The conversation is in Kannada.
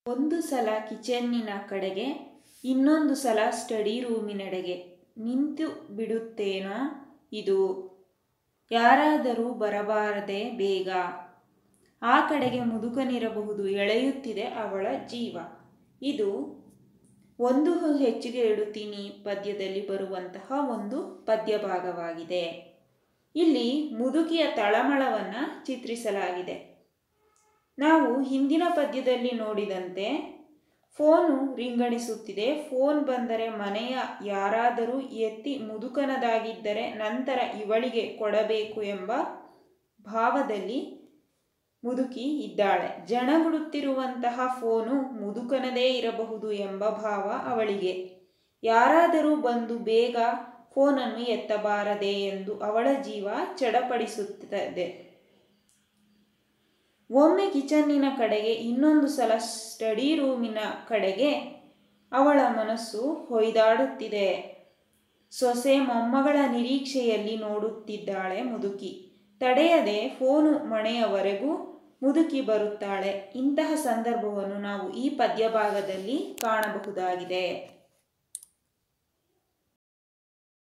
ಒಂದು ಸಲ ಕಿಚನ್ನಿನ ಕಡೆಗೆ, ಇನ್ನೊಂದು ಸಲ ಸ್ಟಡಿ ರೂಮಿನೆಡೆಗೆ ನಿಂತು ಬಿಡುತ್ತೇನೋ ಇದು. ಯಾರಾದರೂ ಬರಬಾರದೆ ಬೇಗ. ಆ ಕಡೆಗೆ ಮುದುಕನಿರಬಹುದು, ಎಳೆಯುತ್ತಿದೆ ಅವಳ ಜೀವ. ಇದು ಒಂದು ಹೆಚ್ಚಿಗೆ ಇಡುತ್ತೀನಿ ಪದ್ಯದಲ್ಲಿ ಬರುವಂತಹ ಒಂದು ಪದ್ಯ ಭಾಗವಾಗಿದೆ. ಇಲ್ಲಿ ಮುದುಕಿಯ ತಳಮಳವನ್ನು ಚಿತ್ರಿಸಲಾಗಿದೆ. ನಾವು ಹಿಂದಿನ ಪದ್ಯದಲ್ಲಿ ನೋಡಿದಂತೆ ಫೋನು ರಿಂಗಣಿಸುತ್ತಿದೆ. ಫೋನ್ ಬಂದರೆ ಮನೆಯ ಯಾರಾದರೂ ಎತ್ತಿ ಮುದುಕನದಾಗಿದ್ದರೆ ನಂತರ ಇವಳಿಗೆ ಕೊಡಬೇಕು ಎಂಬ ಭಾವದಲ್ಲಿ ಮುದುಕಿ ಇದ್ದಾಳೆ. ಜನಗುಡುತ್ತಿರುವಂತಹ ಫೋನು ಮುದುಕನದೇ ಇರಬಹುದು ಎಂಬ ಭಾವ ಅವಳಿಗೆ. ಯಾರಾದರೂ ಬಂದು ಬೇಗ ಫೋನನ್ನು ಎತ್ತಬಾರದೆ ಎಂದು ಅವಳ ಜೀವ ಚಡಪಡಿಸುತ್ತದೆ. ಒಮ್ಮೆ ಕಿಚನ್ನಿನ ಕಡೆಗೆ, ಇನ್ನೊಂದು ಸಲ ಸ್ಟಡಿ ರೂಮಿನ ಕಡೆಗೆ ಅವಳ ಮನಸ್ಸು ಹೊಯ್ದಾಡುತ್ತಿದೆ. ಸೊಸೆ ಮೊಮ್ಮಗಳ ನಿರೀಕ್ಷೆಯಲ್ಲಿ ನೋಡುತ್ತಿದ್ದಾಳೆ ಮುದುಕಿ. ತಡೆಯದೆ ಫೋನು ಮಣೆಯವರೆಗೂ ಮುದುಕಿ ಬರುತ್ತಾಳೆ. ಇಂತಹ ಸಂದರ್ಭವನ್ನು ನಾವು ಈ ಪದ್ಯ ಭಾಗದಲ್ಲಿ ಕಾಣಬಹುದಾಗಿದೆ.